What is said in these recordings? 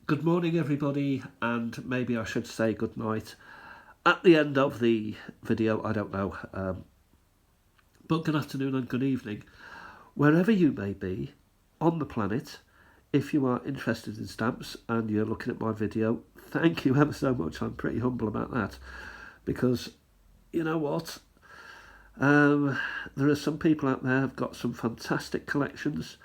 Good morning, everybody, and maybe I should say good night at the end of the video. I don't know, but good afternoon and good evening, wherever you may be on the planet. If you are interested in stamps and you're looking at my video, thank you ever so much. I'm pretty humble about that, because you know what? There are some people out there who've got some fantastic collections,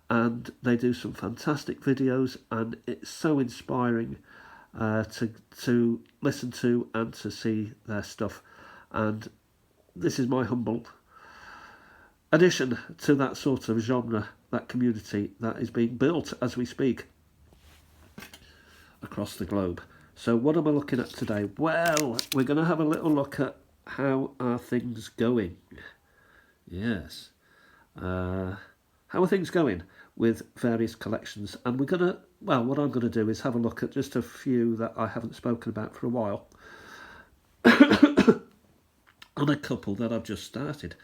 and they do some fantastic videos, and it's so inspiring to listen to and to see their stuff. And this is my humble addition to that sort of genre, that community that is being built as we speak across the globe. So what am I looking at today? Well, we're going to have a little look at how are things going. Yes. How are things going with various collections? And we're going to, well, what I'm going to do is have a look at just a few that I haven't spoken about for a while, and a couple that I've just started.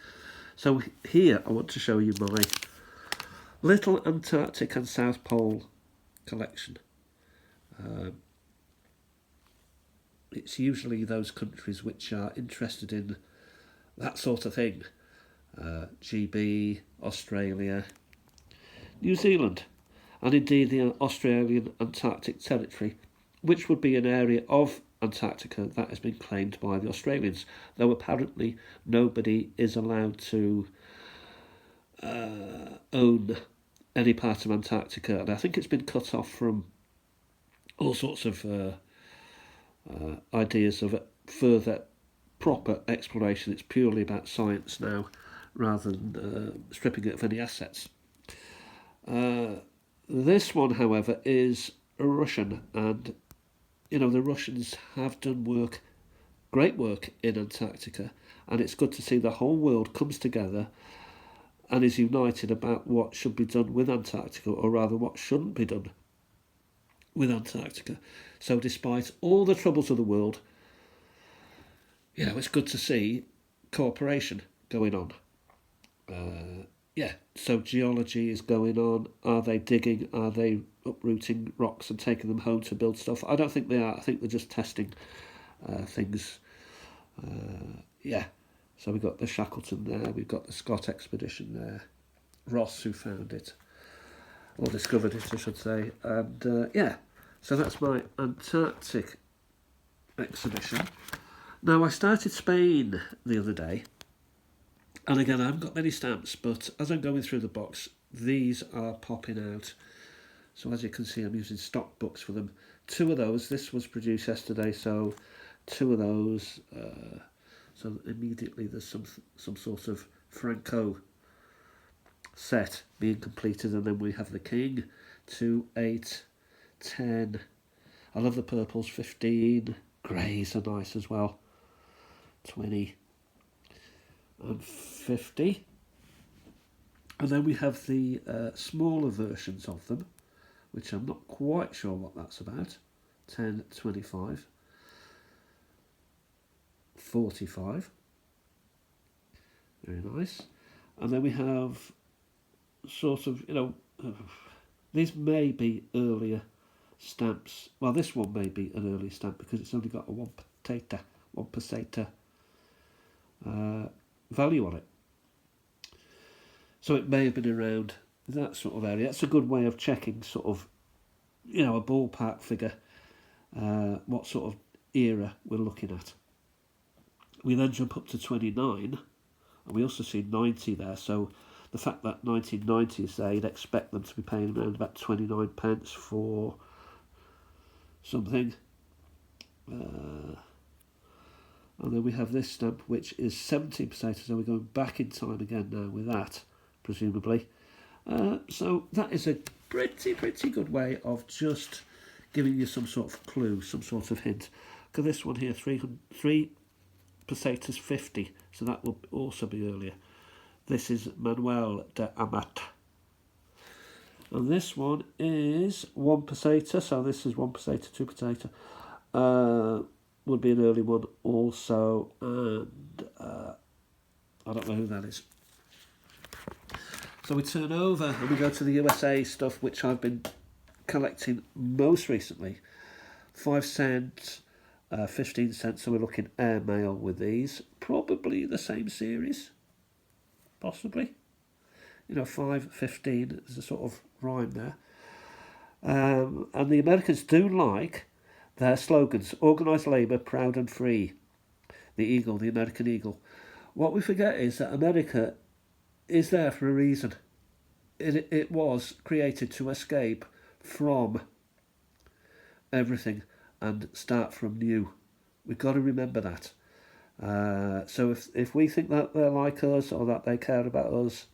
So here I want to show you my little Antarctic and South Pole collection. It's usually those countries which are interested in that sort of thing. GB, Australia, New Zealand, and indeed the Australian Antarctic Territory, which would be an area of Antarctica that has been claimed by the Australians, though apparently nobody is allowed to own any part of Antarctica, and I think it's been cut off from all sorts of ideas of further proper exploration. It's purely about science now, rather than stripping it of any assets. This one, however, is Russian, and you know, the Russians have done work, great work in Antarctica, and it's good to see the whole world comes together and is united about what should be done with Antarctica, or rather what shouldn't be done with Antarctica. So despite all the troubles of the world, you know, it's good to see cooperation going on. So geology is going on. Are they digging? Are they uprooting rocks and taking them home to build stuff? I don't think they are. I think they're just testing things. So we've got the Shackleton there. We've got the Scott expedition there. Ross, who found it, or discovered it, I should say. And so that's my Antarctic exhibition. Now, I started Spain the other day. And again, I haven't got many stamps, but as I'm going through the box, these are popping out. So as you can see, I'm using stock books for them. Two of those, this was produced yesterday, so two of those. So immediately there's some sort of Franco set being completed, and then we have the King, 2, 8, 10. I love the purples, 15. Greys are nice as well, 20. And 50, and then we have the smaller versions of them, which I'm not quite sure what that's about. 10, 25, 45, very nice. And then we have sort of, you know, these may be earlier stamps. Well, this one may be an early stamp because it's only got a one peseta value on it, so it may have been around that sort of area. That's a good way of checking sort of, you know, a ballpark figure, what sort of era we're looking at. We then jump up to 29, and we also see 90 there, so the fact that 1990 is there, you'd expect them to be paying around about 29 pence for something. And then we have this stamp, which is 17 pesetas, so we're going back in time again now with that, presumably. So that is a pretty good way of just giving you some sort of clue, some sort of hint. Because this one here, 3 pesetas 50, so that will also be earlier. This is Manuel de Amat. And this one is 1 peseta, so this is 1 peseta, 2 peseta. Would be an early one also, and I don't know who that is. So we turn over and we go to the USA stuff, which I've been collecting most recently 5 cent, 15 cents. So we're looking airmail with these. Probably the same series, possibly. 5, 15 is a sort of rhyme there. And the Americans do like their slogans: organised labour, proud and free. The eagle, the American eagle. What we forget is that America is there for a reason. It was created to escape from everything and start from new. We've got to remember that. So if we think that they're like us or that they care about us,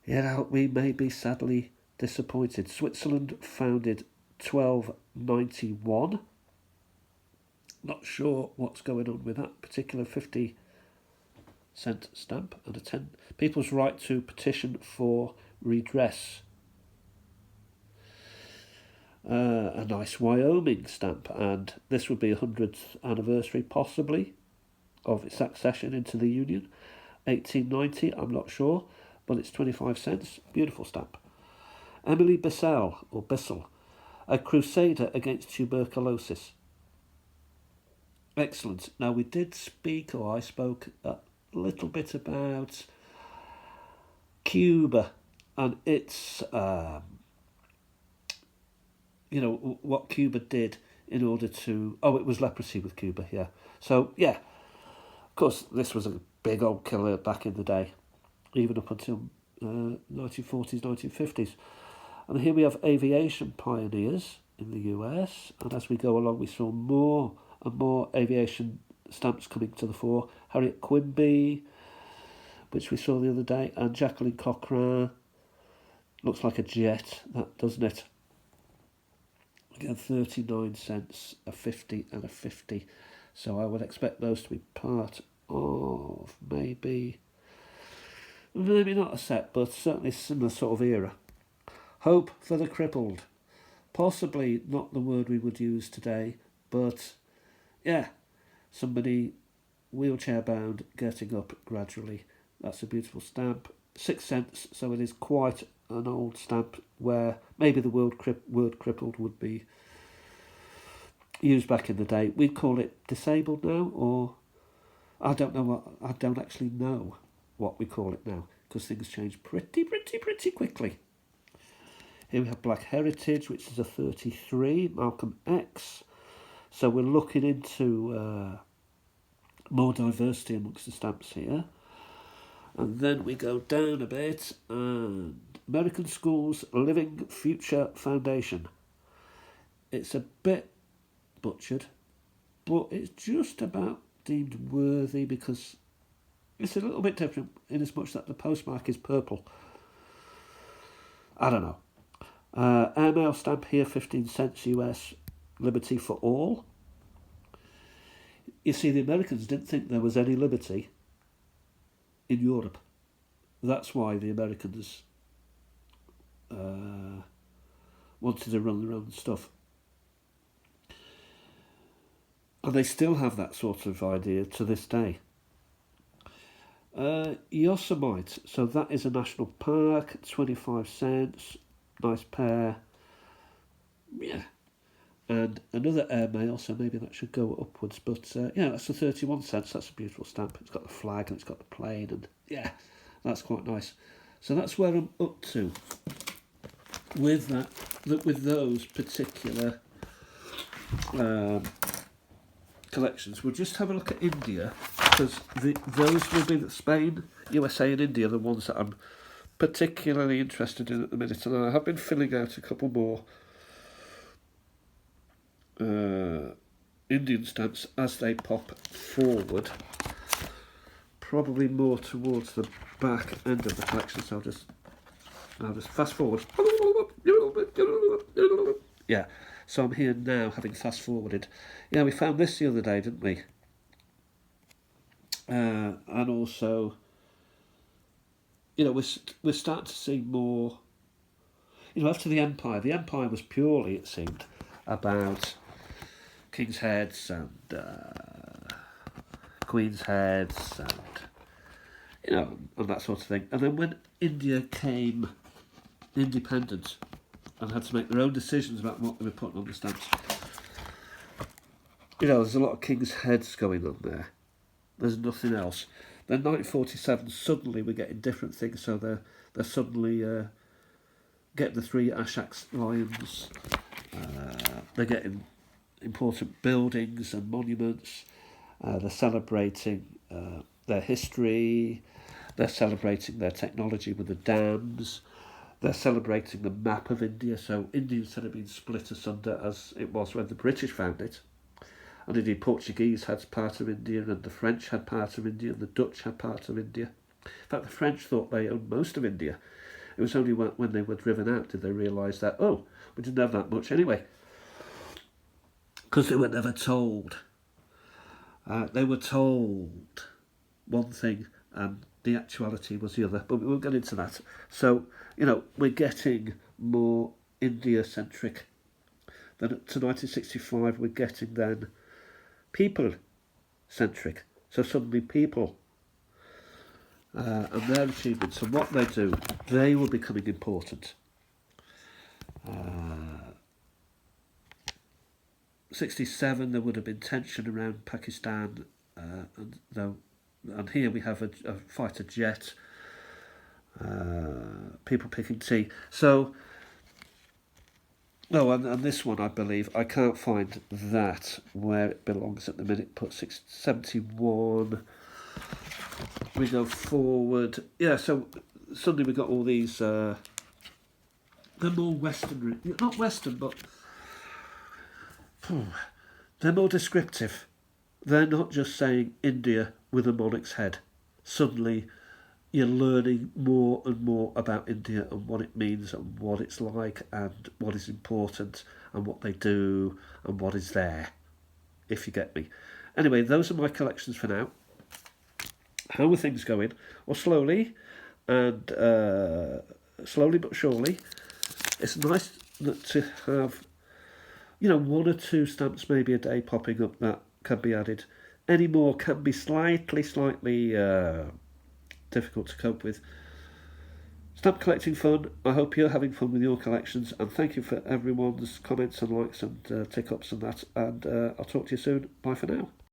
we may be sadly disappointed. Switzerland founded 1291. Not sure what's going on with that particular 50-cent stamp and a 10. People's right to petition for redress. A nice Wyoming stamp, and this would be 100th anniversary possibly of its accession into the Union. 1890, I'm not sure, but it's 25 cents. Beautiful stamp. Emily Bissell, or Bissell, a crusader against tuberculosis. Excellent. Now we did speak, or I spoke a little bit about Cuba and its, what Cuba did in order to, it was leprosy with Cuba, yeah. So, yeah, of course, this was a big old killer back in the day, even up until 1940s, 1950s. And here we have aviation pioneers in the US, and as we go along, we saw more and more aviation stamps coming to the fore. Harriet Quimby, which we saw the other day, and Jacqueline Cochran. Looks like a jet, that doesn't it? Again, 39 cents, a 50 and a 50. So I would expect those to be part of maybe not a set, but certainly a similar sort of era. Hope for the crippled. Possibly not the word we would use today, but yeah, somebody wheelchair bound getting up gradually. That's a beautiful stamp. 6 cents, so it is quite an old stamp where maybe the word crippled would be used back in the day. We'd call it disabled now, or I don't actually know what we call it now, because things change pretty quickly. Here we have Black Heritage, which is a 33, Malcolm X. So we're looking into more diversity amongst the stamps here. And then we go down a bit, and American Schools Living Future Foundation. It's a bit butchered, but it's just about deemed worthy because it's a little bit different in as much that the postmark is purple. I don't know. Airmail stamp here, 15 cents US, liberty for all. You see, the Americans didn't think there was any liberty in Europe. That's why the Americans wanted to run their own stuff. And they still have that sort of idea to this day. Yosemite, so that is a national park, 25 cents, nice pair. Yeah. And another airmail, so maybe that should go upwards. But that's for 31 cents. That's a beautiful stamp. It's got the flag and it's got the plane, and yeah, that's quite nice. So that's where I'm up to with that. With those particular collections. We'll just have a look at India, because those will be the Spain, USA, and India, the ones that I'm particularly interested in at the minute. And I have been filling out a couple more Indian stamps as they pop forward, probably more towards the back end of the collection, so I'll just fast forward. Yeah, so I'm here now having fast forwarded. Yeah, we found this the other day, didn't we? And also, we're starting to see more, after the Empire was purely, it seemed, about king's heads and queen's heads and that sort of thing. And then when India came independent, and had to make their own decisions about what they were putting on the stamps. You know, there's a lot of king's heads going on there. There's nothing else. Then 1947, suddenly we're getting different things. So they're suddenly getting the 3 Ashax lions. They're getting important buildings and monuments. They're celebrating their history. They're celebrating their technology with the dams. They're celebrating the map of India. So India, instead of being split asunder as it was when the British found it, and indeed Portuguese had part of India, and the French had part of India, and the Dutch had part of India. In fact, the French thought they owned most of India. It was only when they were driven out did they realise that, oh, we didn't have that much anyway. Because they were never told. They were told one thing and the actuality was the other, but we won't get into that. So, you know, we're getting more India-centric. Then to 1965, we're getting then people-centric. So suddenly people and their achievements and what they do, they were becoming important. 67, there would have been tension around Pakistan, and here we have a fighter jet, people picking tea. So, no, and this one, I believe, I can't find that where it belongs at the minute. Put 71. We go forward. Yeah, so suddenly we got all these. They're more Western, not Western, but they're more descriptive. They're not just saying India with a monarch's head. Suddenly, you're learning more and more about India and what it means and what it's like and what is important and what they do and what is there, if you get me. Anyway, those are my collections for now. How are things going? Well, slowly but surely. It's nice to have, you know, 1 or 2 stamps maybe a day popping up that can be added. Any more can be slightly difficult to cope with. Stamp collecting fun. I hope you're having fun with your collections, and thank you for everyone's comments and likes and tick-ups and that, and I'll talk to you soon. Bye for now.